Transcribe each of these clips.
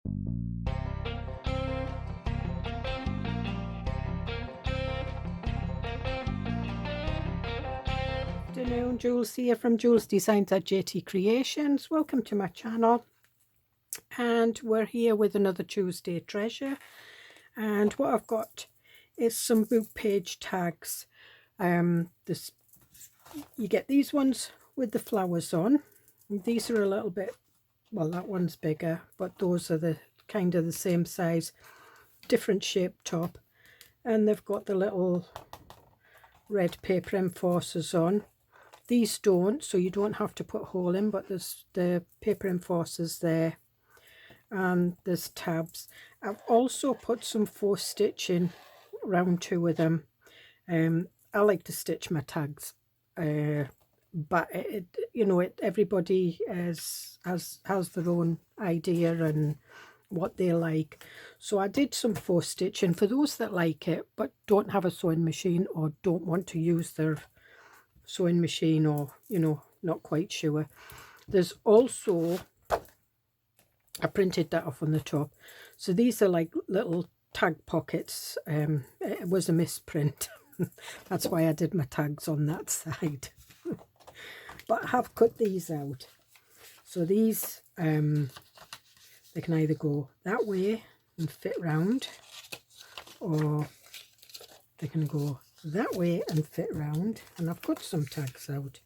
Afternoon, Jules here from Joolsedesigns at JT Creations. Welcome to my channel, and we're here with another Tuesday treasure. And what I've got is some book page tags. You get these ones with the flowers on. These are a little bit, well, that one's bigger, but those are the kind of the same size, different shape top, and they've got the little red paper enforcers on. These don't, so you don't have to put a hole in, but there's the paper enforcers there, and there's tabs. I've also put some faux stitching around two of them. I like to stitch my tags, but everybody has their own idea and what they like. So I did some faux stitching for those that like it but don't have a sewing machine or don't want to use their sewing machine, or not quite sure. There's also, I printed that off on the top, so these are like little tag pockets. It was a misprint. That's why I did my tags on that side. But I have cut these out, so these they can either go that way and fit round, or they can go that way and fit round. And I've cut some tags out,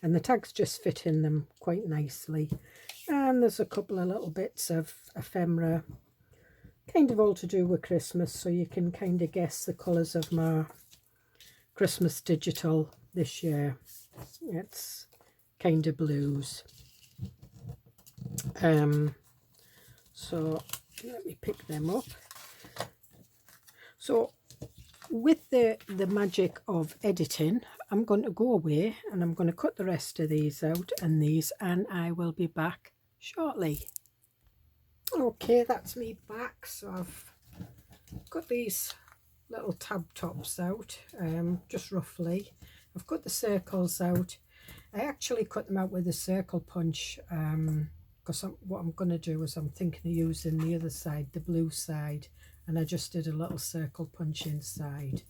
and the tags just fit in them quite nicely. And there's a couple of little bits of ephemera, kind of all to do with Christmas, so you can kind of guess the colours of my Christmas digital this year. It's kind of blues. So let me pick them up. So with the magic of editing, I'm going to go away and I'm going to cut the rest of these out and these, and I will be back shortly. Okay, that's me back. So I've got these little tab tops out, just roughly. I've cut the circles out. I actually cut them out with a circle punch, because what I'm going to do is I'm thinking of using the other side, the blue side, and I just did a little circle punch inside.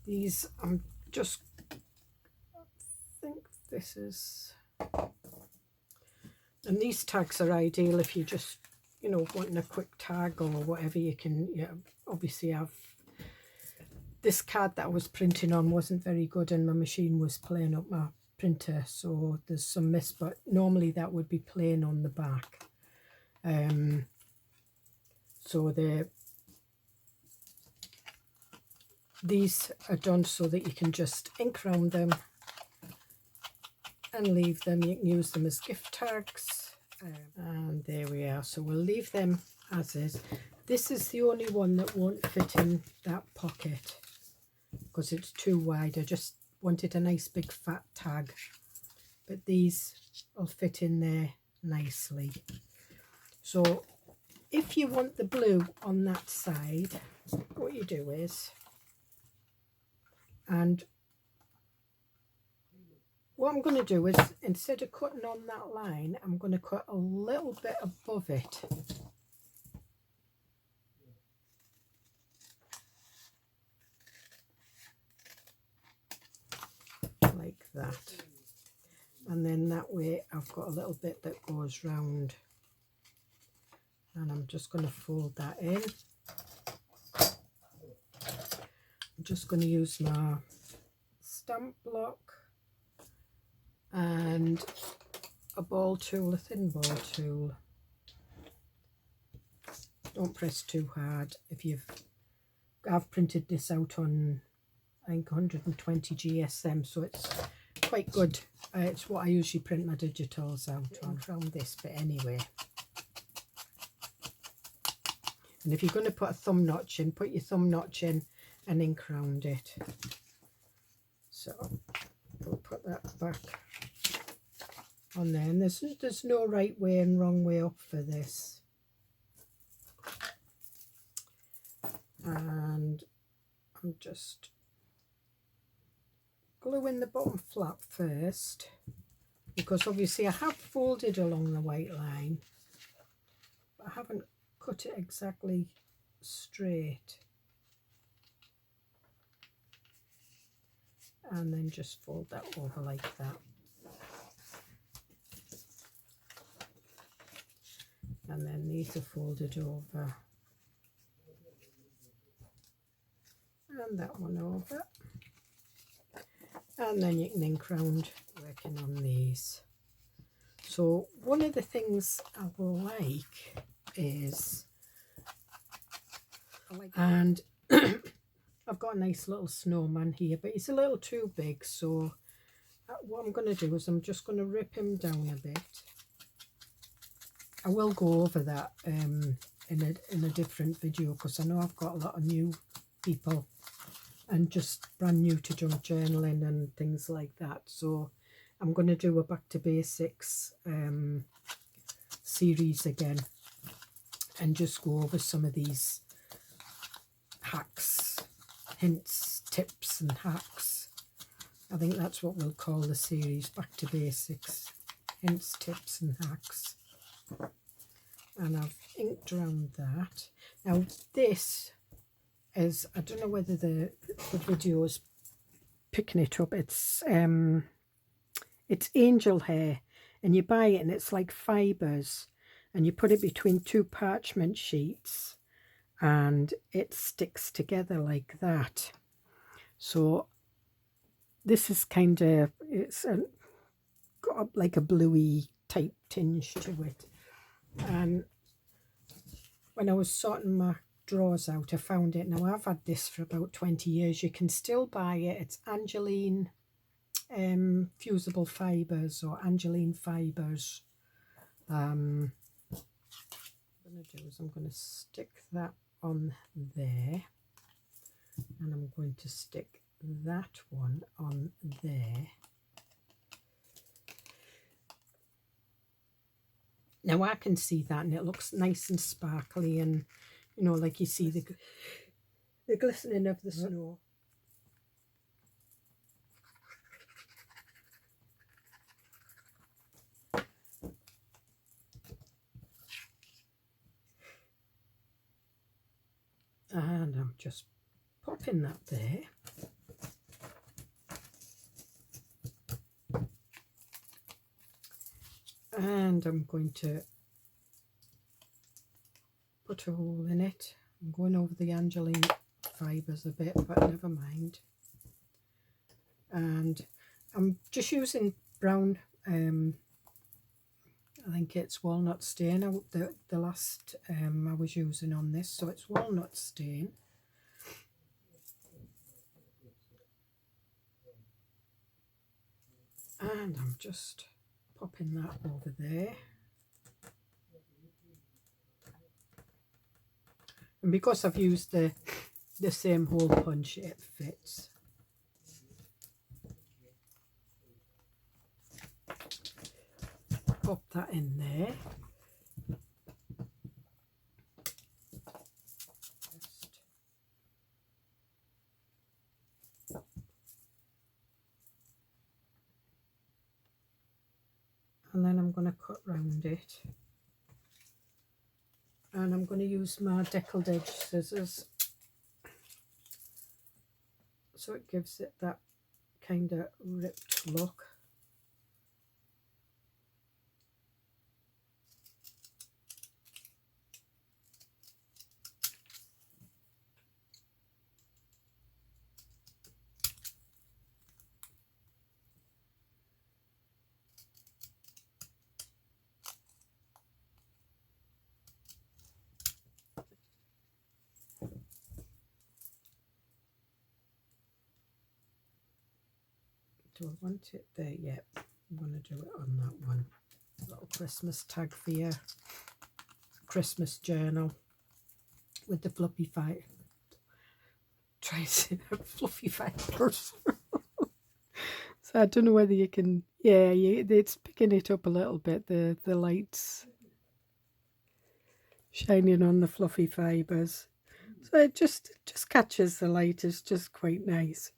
These, I think this is, and these tags are ideal if you just, wanting a quick tag or whatever. You can, obviously have, this card that I was printing on wasn't very good and my machine was playing up my printer, so there's some miss, but normally that would be plain on the back. So these are done so that you can just ink around them and leave them. You can use them as gift tags, and there we are. So we'll leave them as is. This is the only one that won't fit in that pocket because it's too wide. I just wanted a nice big fat tag, but these will fit in there nicely. So if you want the blue on that side, what you do is, and what I'm going to do is, instead of cutting on that line, I'm going to cut a little bit above it. Like that. And then that way I've got a little bit that goes round. And I'm just going to fold that in. I'm just going to use my stamp block and a ball tool, a thin ball tool. Don't press too hard. I've printed this out on, I think, 120 GSM, so it's quite good. It's what I usually print my digitals out on, around this bit anyway. And if you're going to put a thumb notch in, put your thumb notch in and ink around it. So we'll put that back on there. And there's no right way and wrong way up for this. And I'm just gluing the bottom flap first, because obviously I have folded along the white line, but I haven't cut it exactly straight. And then just fold that over like that. And then these are folded over. And that one over. And then you can ink round working on these. So one of the things I will like is, and I've got a nice little snowman here, but he's a little too big, so what I'm going to do is I'm just going to rip him down a bit. I will go over that in a different video, because I know I've got a lot of new people and just brand new to junk journaling and things like that. So I'm going to do a back to basics series again and just go over some of these hacks, hints, tips and hacks. I think that's what we'll call the series, back to basics, hints, tips and hacks. And I've inked around that. Now this is, I don't know whether the video is picking it up, it's angel hair, and you buy it and it's like fibres, and you put it between two parchment sheets and it sticks together like that. So this is kind of, it's got like a bluey type tinge to it. And when I was sorting my drawers out, I found it. Now I've had this for about 20 years. You can still buy it. It's Angeline fusible fibres or Angeline fibres. What I'm going to do is I'm going to stick that on there, and I'm going to stick that one on there. Now I can see that, and it looks nice and sparkly, and you know, like you see the glistening of the snow. And I'm just popping that there. And I'm going to put a hole in it. I'm going over the Angeline fibres a bit, but never mind. And I'm just using brown, I think it's walnut stain, the last I was using on this, so it's walnut stain. And I'm just popping that over there. And because I've used the same hole punch, it fits. Pop that in there. And then I'm going to cut round it. And I'm going to use my deckled edge scissors, so it gives it that kind of ripped look. Do I want it there? Yep, I'm going to do it on that one. A little Christmas tag for your Christmas journal with the fluffy fibers. Try to say that, fluffy fibers. So I don't know whether you can, yeah, it's picking it up a little bit, the lights shining on the fluffy fibers. So it just catches the light. It's just quite nice.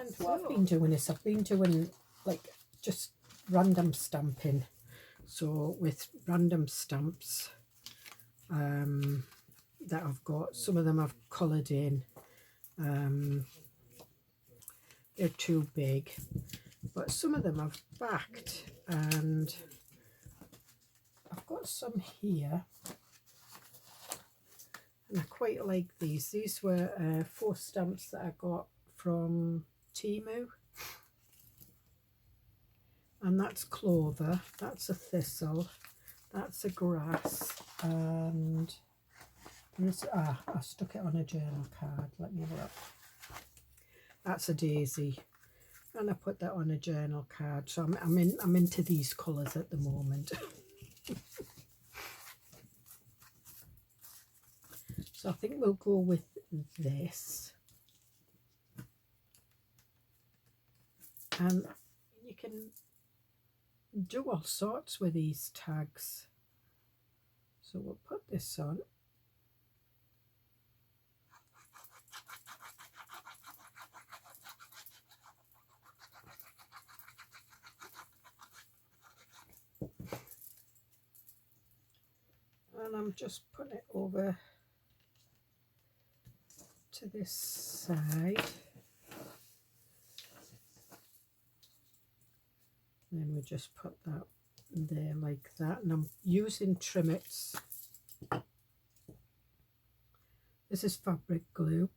And what I've been doing is I've been doing like just random stamping. So with random stamps that I've got, some of them I've coloured in. They're too big, but some of them I've backed, and I've got some here, and I quite like these. These were 4 stamps that I got from Temu, and that's clover, that's a thistle, that's a grass, and this, I stuck it on a journal card. Let me have a look. That's a daisy, and I put that on a journal card. So I'm into these colours at the moment. So I think we'll go with this, and you can do all sorts with these tags. So we'll put this on. And I'm just putting it over to this side. Then we just put that there like that. And I'm using Trimmets. This is fabric glue.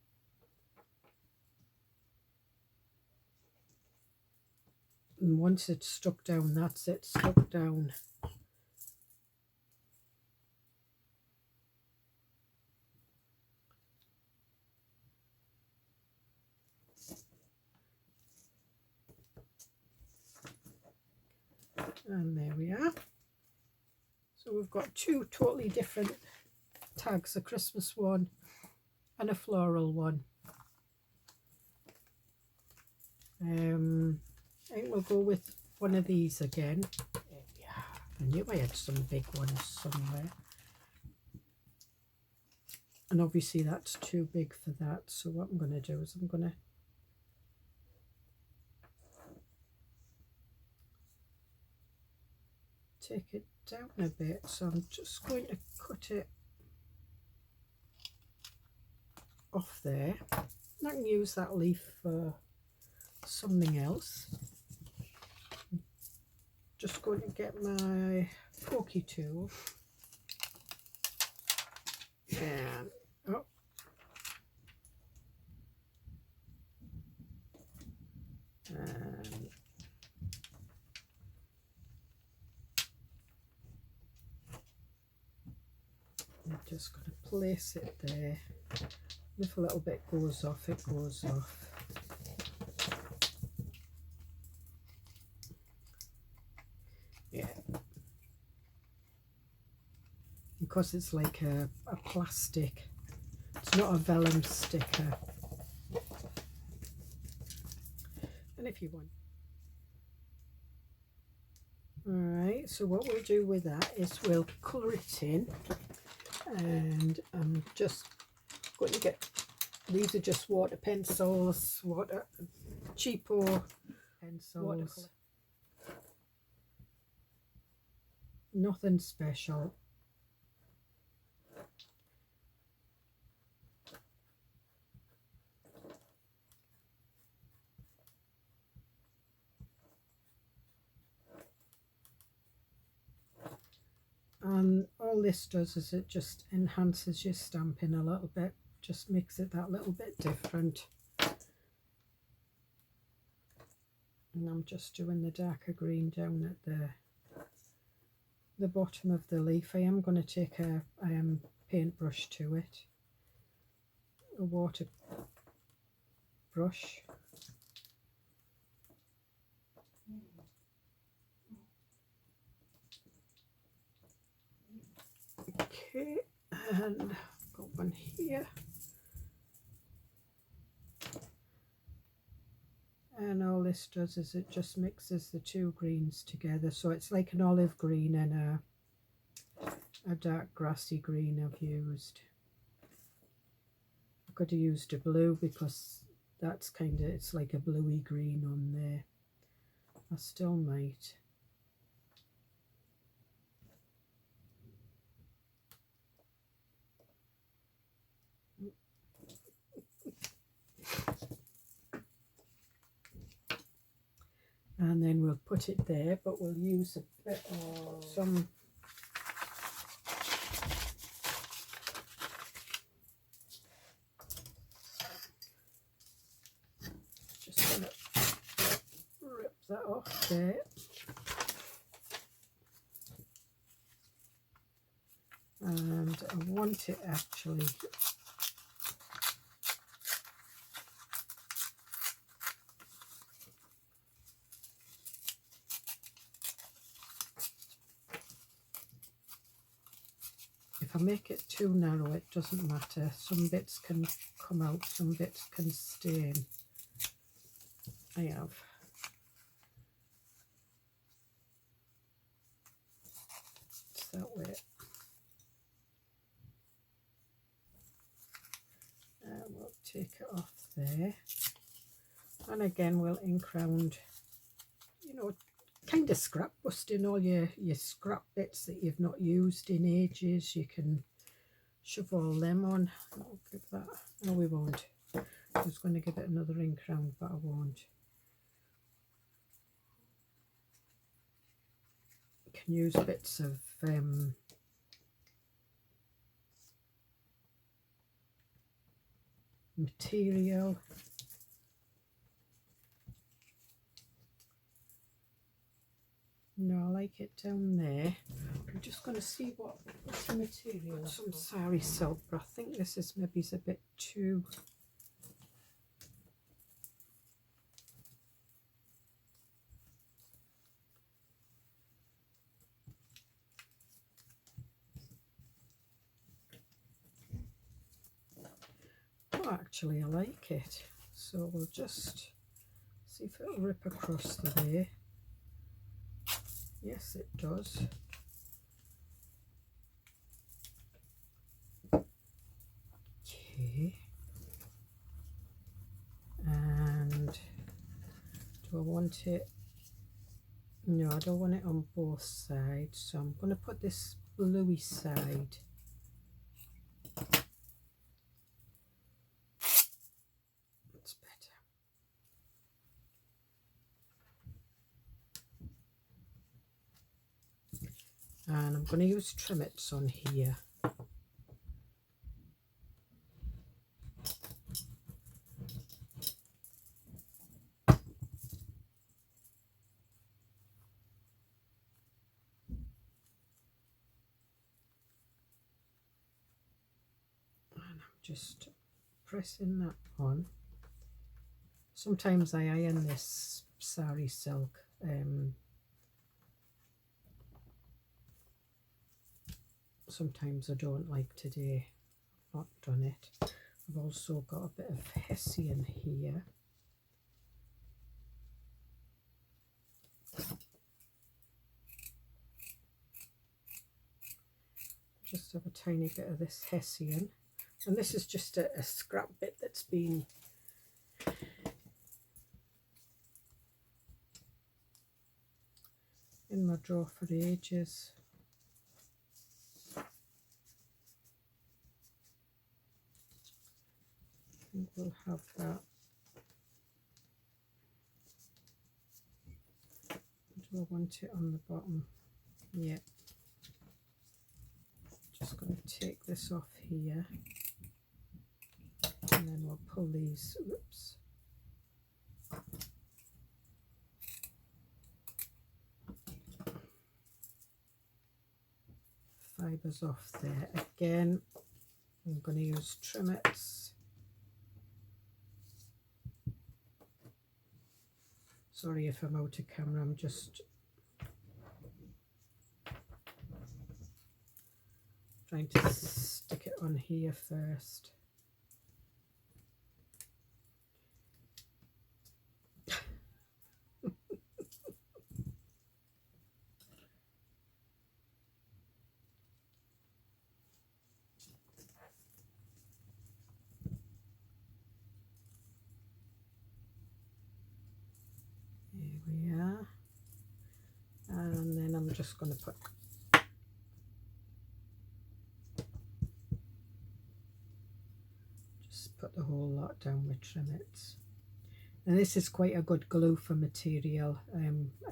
And once it's stuck down, that's it, stuck down. And there we are. So we've got 2 totally different tags, a Christmas one and a floral one. I think we'll go with one of these again. There we are. I knew I had some big ones somewhere. And obviously that's too big for that. So what I'm going to do is I'm going to take it down a bit, so I'm just going to cut it off there. I can use that leaf for something else. Just going to get my pokey tool and and I'm just going to place it there. If a little bit goes off, it goes off. Yeah. Because it's like a plastic, it's not a vellum sticker. And if you want. Alright, so what we'll do with that is we'll colour it in. And I'm just going to get, these are just water pencils, cheapo pencils, nothing special. And all this does is it just enhances your stamping a little bit, just makes it that little bit different. And I'm just doing the darker green down at the bottom of the leaf. I am going to take a paintbrush to it, a water brush. Okay, and I've got one here. And all this does is it just mixes the 2 greens together. So it's like an olive green and a dark grassy green I've used. I could have used a blue because that's kind of, it's like a bluey green on there. I still might. and then we'll put it there, but we'll use a bit of some just gonna rip that off there. And I want it actually if I make it too narrow, it doesn't matter. Some bits can come out, some bits can stay in. I have. It's that way. And we'll take it off there. And again, we'll ink round, you know, kind of scrap busting all your scrap bits that you've not used in ages. You can shove all them on. I'll give that. No, we won't. I was going to give it another ink round, but I won't. You can use bits of material. No, I like it down there. I'm just going to see what material. Some sari silk, but I think this is maybe a bit too. Oh, actually, I like it. So we'll just see if it'll rip across the there. Yes, it does. Okay. And do I want it? No, I don't want it on both sides. So I'm going to put this bluey side. That's better. And I'm going to use trimmets on here. And I'm just pressing that on. Sometimes I iron this sari silk. Sometimes I don't, like today. I've not done it. I've also got a bit of hessian here. Just have a tiny bit of this hessian. And this is just a scrap bit that's been in my drawer for ages. I think we'll have that. Do I want it on the bottom? Yeah. Just going to take this off here. And then we'll pull these, whoops. Fibres off there. Again, I'm going to use trimmets. Sorry if I'm out of camera, I'm just trying to stick it on here first. And then I'm just going to put the whole lot down with trimmets. And this is quite a good glue for material.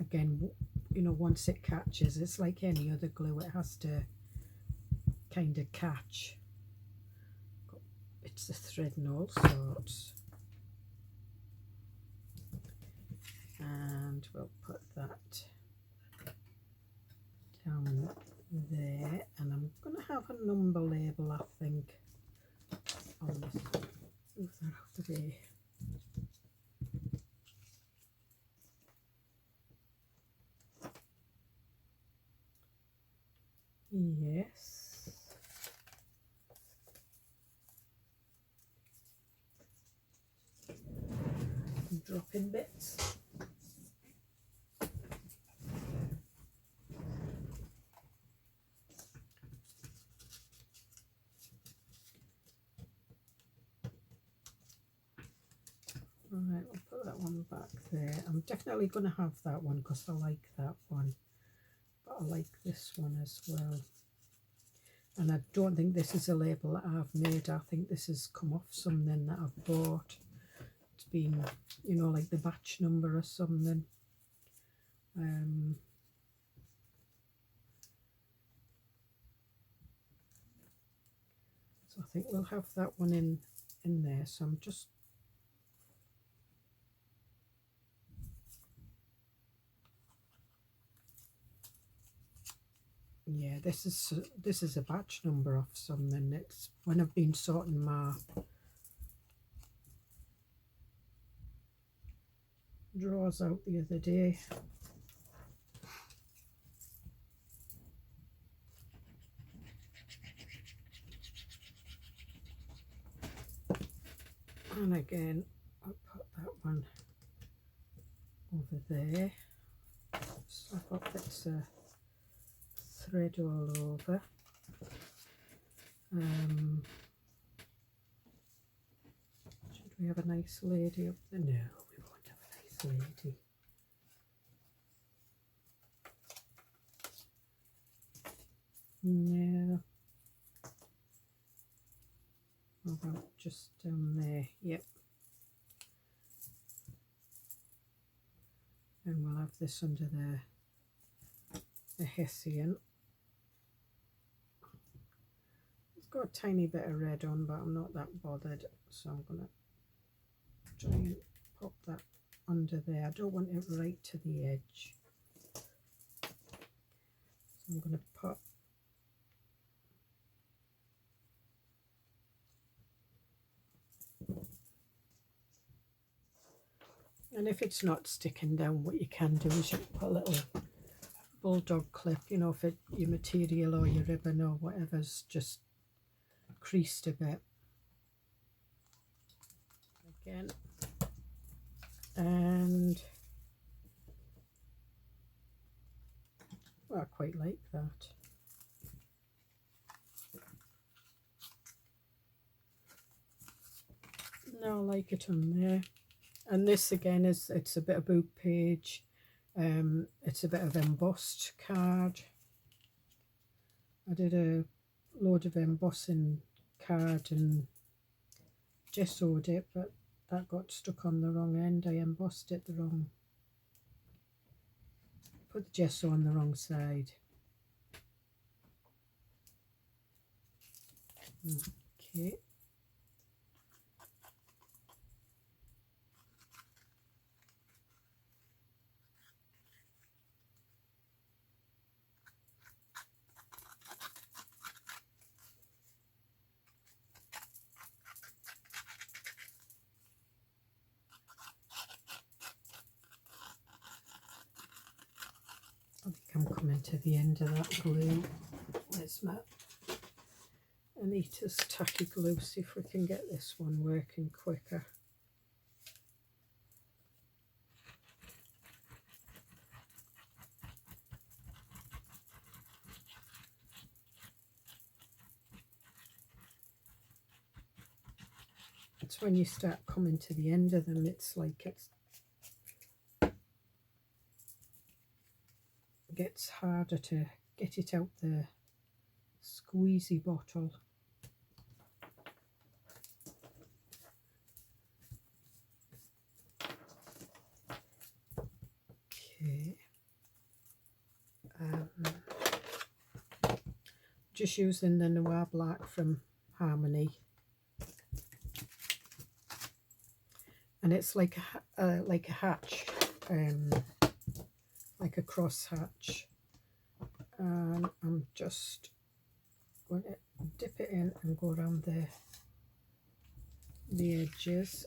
Again, you know, once it catches, it's like any other glue, it has to kind of catch. It's the thread and all sorts. And we'll put that down there, and I'm going to have a number label, I think, on this. Move that out of the way. Yes. I'm dropping bits. Right, we'll put that one back there. I'm definitely going to have that one because I like that one. But I like this one as well. And I don't think this is a label that I've made. I think this has come off something that I've bought. It's been, you know, like the batch number or something. So I think we'll have that one in there. So I'm just yeah, this is a batch number of something. It's when I've been sorting my drawers out the other day. And again, I'll put that one over there. So I've got bits of thread all over. Should we have a nice lady up there? No, we won't have a nice lady. No. How about just down there? Yep. And we'll have this under the Hessian. It's got a tiny bit of red on, but I'm not that bothered, so I'm going to try and pop that under there. I don't want it right to the edge, so I'm going to put and if it's not sticking down, what you can do is you put a little bulldog clip, you know, if your material or your ribbon or whatever's just creased a bit. Again, and well, I quite like that. No, I like it on there. And this again it's a bit of book page. It's a bit of embossed card. I did a load of embossing card and gessoed it, but that got stuck on the wrong end. I embossed it the wrong, put the gesso on the wrong side. Okay. I think I'm coming to the end of that glue. Where's my Anita's tacky glue? See if we can get this one working quicker. It's when you start coming to the end of them, it's like it gets harder to get it out the squeezy bottle. just using the Noir Black from Harmony. And it's like a hatch, like a cross hatch. And I'm just going to dip it in and go around the edges.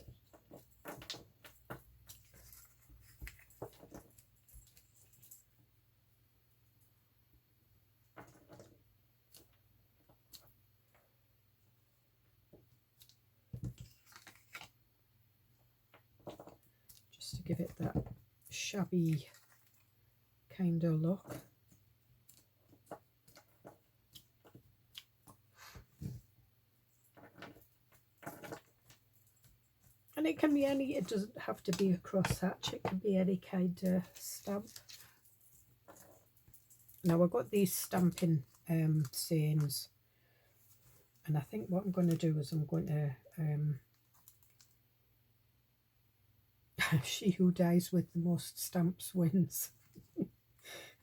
Just to give it that shabby kind of look. And it can be any, it doesn't have to be a crosshatch, it can be any kind of stamp. Now I've got these stamping sayings, and I think what I'm going to do is I'm going to she who dies with the most stamps wins.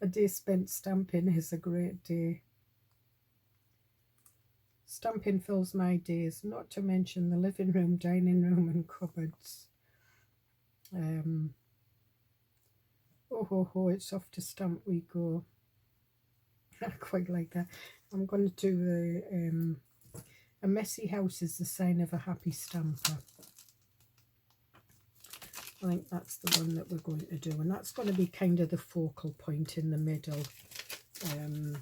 A day spent stamping is a great day. Stamping fills my days, not to mention the living room, dining room and cupboards. Oh ho ho, it's off to stamp we go. I quite like that. I'm going to do a messy house is the sign of a happy stamper. I think that's the one that we're going to do, and that's going to be kind of the focal point in the middle. And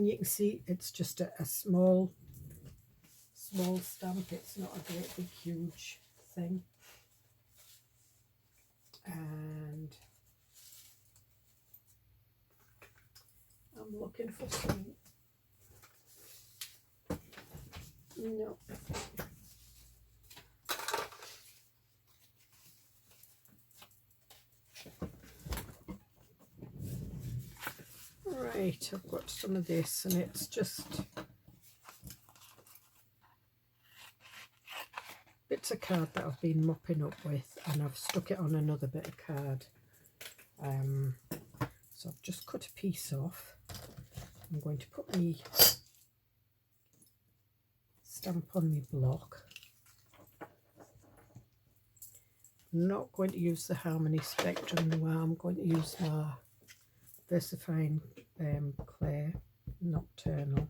you can see it's just a small stamp. It's not a great big huge thing. And I'm looking for some. No. Right, I've got some of this, and it's just bits of card that I've been mopping up with, and I've stuck it on another bit of card. So I've just cut a piece off. I'm going to put my stamp on my block. I'm not going to use the Harmony Spectrum Noir. I'm going to use my VersaFine Clay Nocturnal.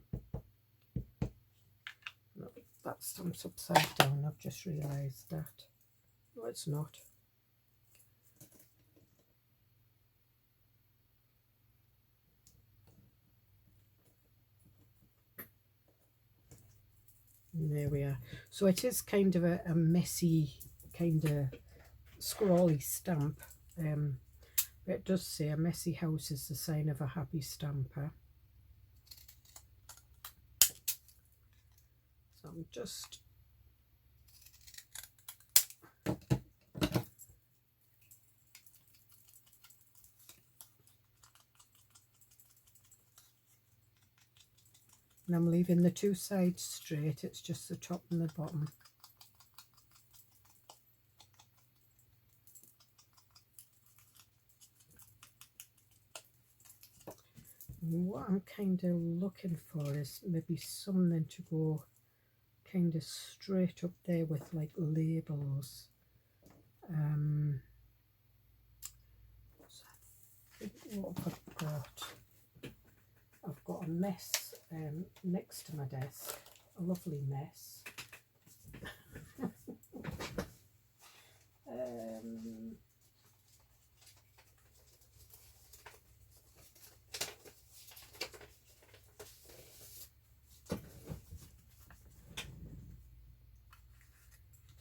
No, that stamp's upside down. I've just realised that. No, it's not. And there we are. So it is kind of a messy, kind of scrawly stamp. But it does say a messy house is the sign of a happy stamper. So I'm just and I'm leaving the two sides straight, it's just the top and the bottom. And what I'm kind of looking for is maybe something to go kind of straight up there with like labels. So I think what I've got, I've got a mess next to my desk, a lovely mess.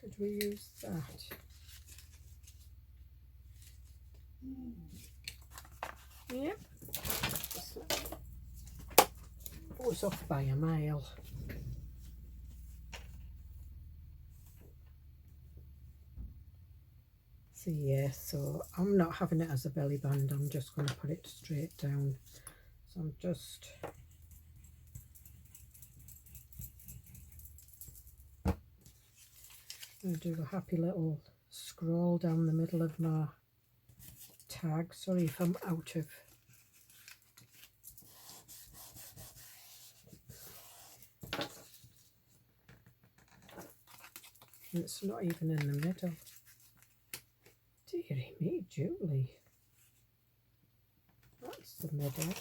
Could we use that? Yep. Goes off by a mile. So yeah, so I'm not having it as a belly band, I'm just going to put it straight down. So I'm just going to do a happy little scroll down the middle of my tag. Sorry if I'm out of and it's not even in the middle. Dearie me, Julie. That's the middle.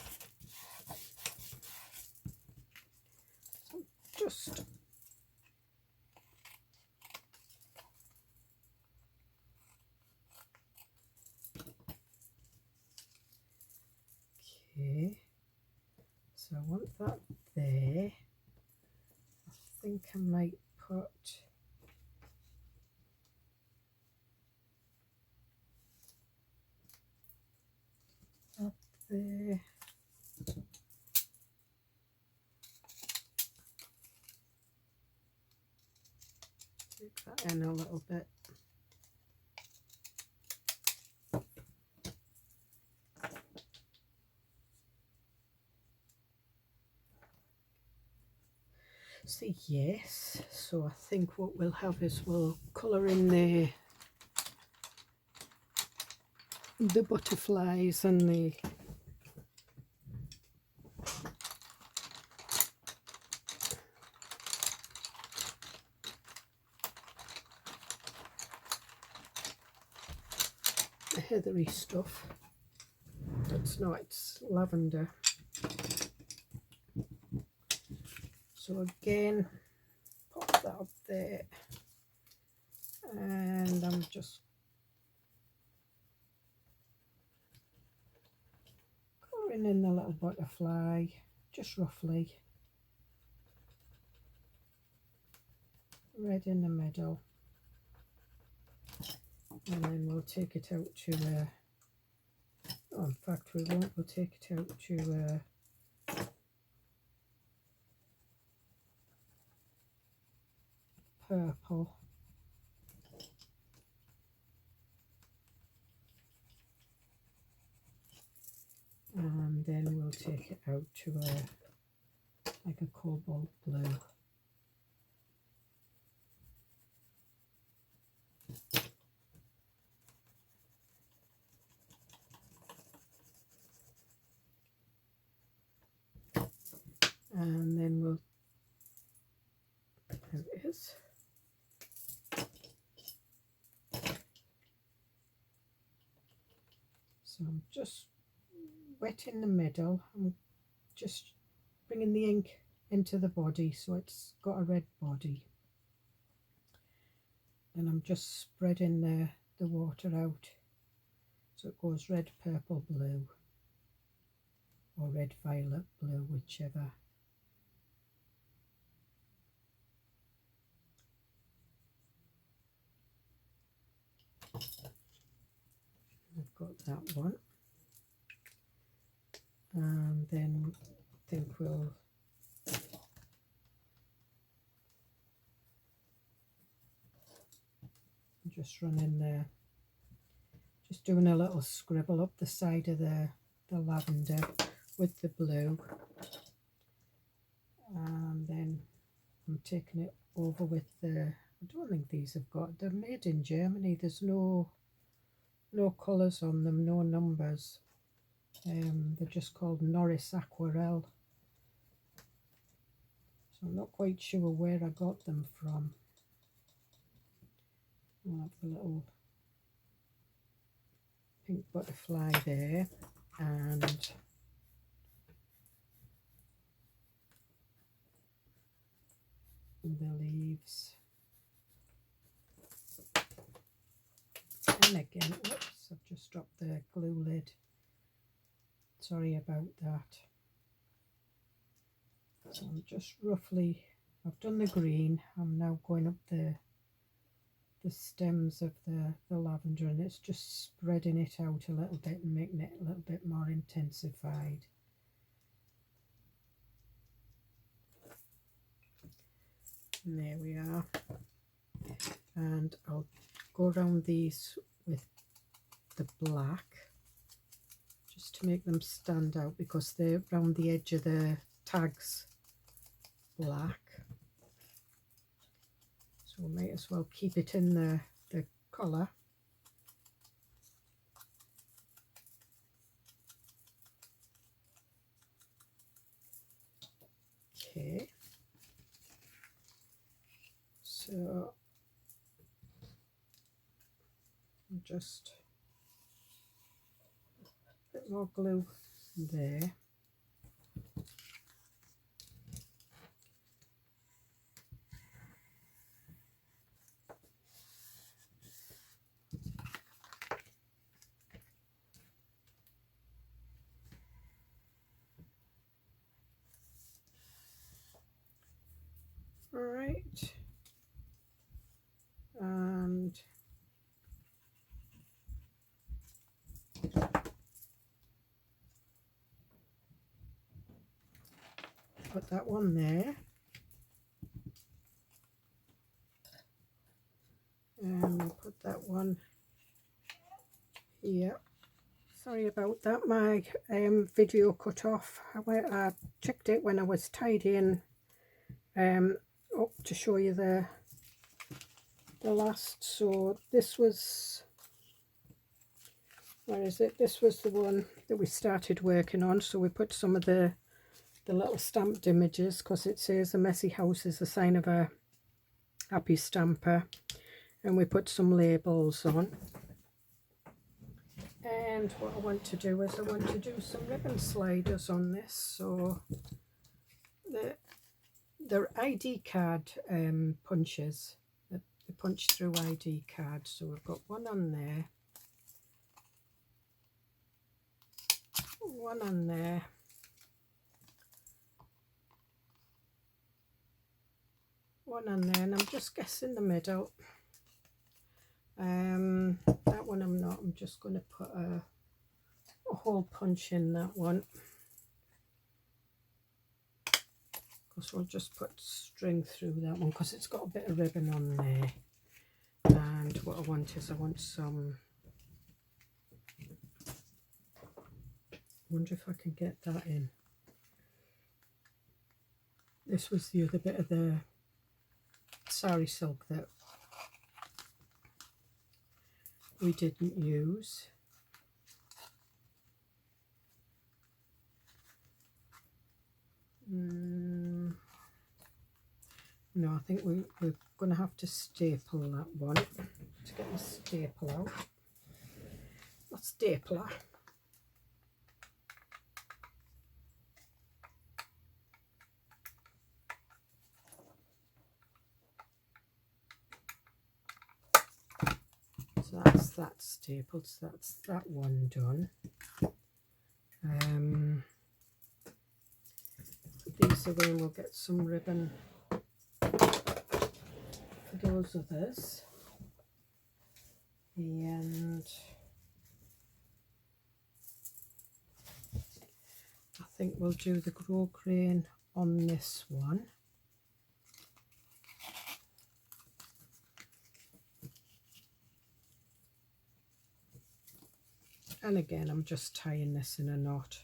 So just okay. So I want that there. I think I might put up there. Take that in a little bit. So yes, so I think what we'll have is we'll colour in the butterflies and the heathery stuff. It's not, it's lavender. So again, pop that up there, and I'm just colouring in the little butterfly, just roughly. Red in the middle, and then we'll take it out to oh, in fact we won't, we'll take it out to purple. And then we'll take it out to like a cobalt blue. And then we'll, there it is. So I'm just wetting the middle. I'm just bringing the ink into the body so it's got a red body. And I'm just spreading the water out so it goes red, purple, blue, or red, violet, blue, whichever. I've got that one. And then I think we'll just run in there, just doing a little scribble up the side of the lavender with the blue, and then I'm taking it over with the, I don't think these have got, they're made in Germany, there's no colours on them, no numbers. They're just called Norris Aquarelle. So I'm not quite sure where I got them from. I'll have the little pink butterfly there, and the leaves. And again, whoops, I've just dropped the glue lid. Sorry about that. So I'm just roughly, I've done the green, I'm now going up the stems of the lavender, and it's just spreading it out a little bit and making it a little bit more intensified. And there we are. And I'll go around these with the black just to make them stand out, because they're around the edge of the tags black. So we might as well keep it in the colour. Okay. So just a bit more glue there. All right, and put that one there, and we'll put that one here. Sorry about that, my video cut off. I checked it when I was tidying up to show you the last. So this was, where is it? This was the one that we started working on. So we put some of the little stamped images, because it says a messy house is a sign of a happy stamper, and we put some labels on. And what I want to do is I want to do some ribbon sliders on this. So they're ID card punches, they punch through ID cards. So we've got one on there, one on there, one on there, and I'm just guessing the middle. That one I'm not. I'm just going to put a hole punch in that one, because we'll just put string through that one, because it's got a bit of ribbon on there. And what I want is I want some, I wonder if I can get that in. This was the other bit of the sari silk that we didn't use. No, I think we're going to have to staple that one. To get the staple out. A stapler. So that's that stapled, so that's that one done. Put these away and we'll get some ribbon for those others. And I think we'll do the grow crane on this one. And again, I'm just tying this in a knot,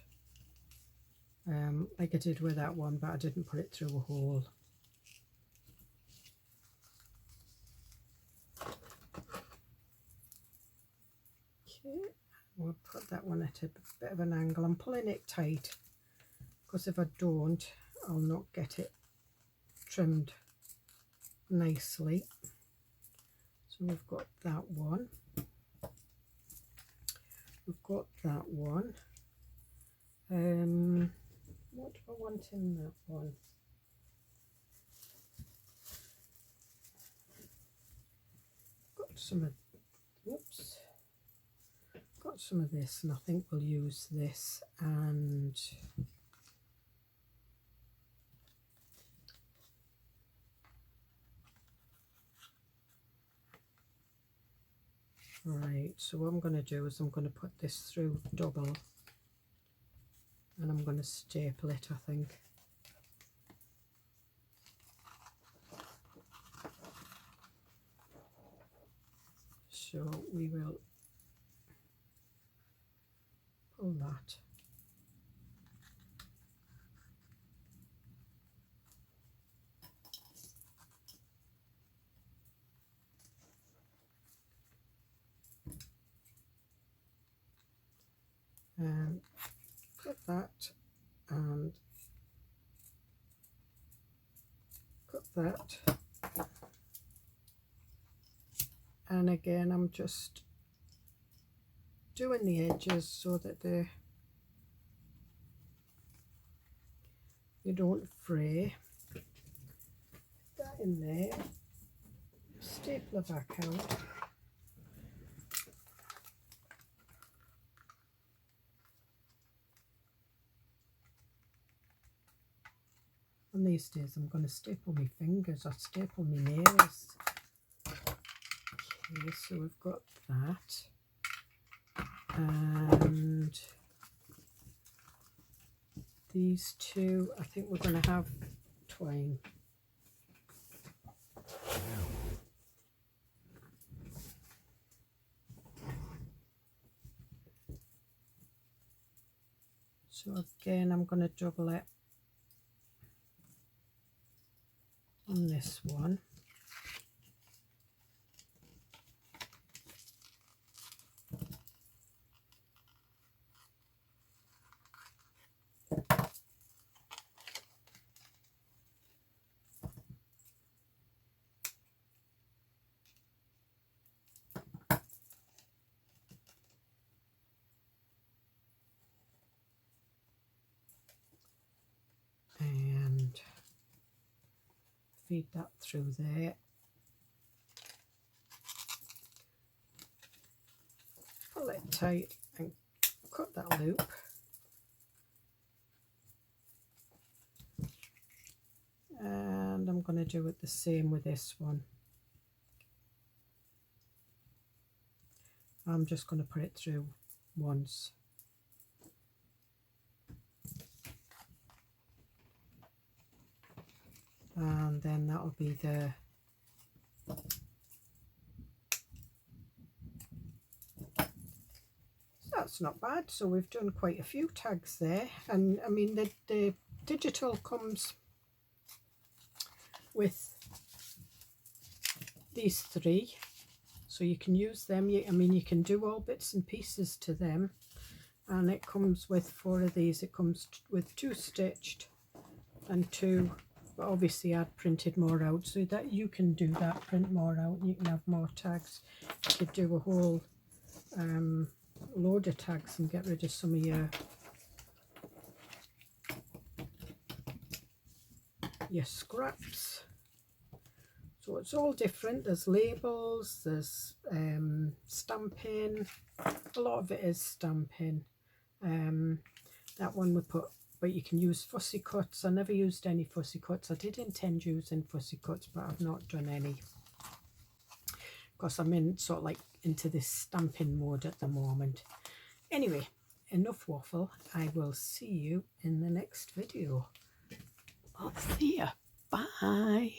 like I did with that one, but I didn't put it through a hole. Okay, we'll put that one at a bit of an angle. I'm pulling it tight, because if I don't, I'll not get it trimmed nicely. So we've got that one. We've got that one. What do I want in that one? Got some of, whoops, got some of this, and I think we'll use this. And right, so what I'm going to do is I'm going to put this through double, and I'm going to staple it, I think. So we will pull that. And cut that, and cut that, and again I'm just doing the edges so that they don't fray. Put that in there, stapler back out. And these days I'm going to staple my fingers or staple my nails. Okay, so we've got that. And these two, I think we're going to have twine. So again, I'm going to double it on this one. And feed that through there. Pull it tight and cut that loop. And I'm going to do it the same with this one. I'm just going to put it through once. And then that'll be the that's not bad. So we've done quite a few tags there, and I mean the digital comes with these three, so you can use them. I mean you can do all bits and pieces to them, and it comes with 4 of these. It comes with 2 stitched and 2, but obviously I'd printed more out so that you can do that, print more out, and you can have more tags. You could do a whole load of tags and get rid of some of your scraps. So it's all different. There's labels, there's stamping. A lot of it is stamping. That one we put, but you can use fussy cuts. I never used any fussy cuts. I did intend using fussy cuts, but I've not done any because I'm in sort of like into this stamping mode at the moment. Anyway, enough waffle. I will see you in the next video. I'll see you. Bye.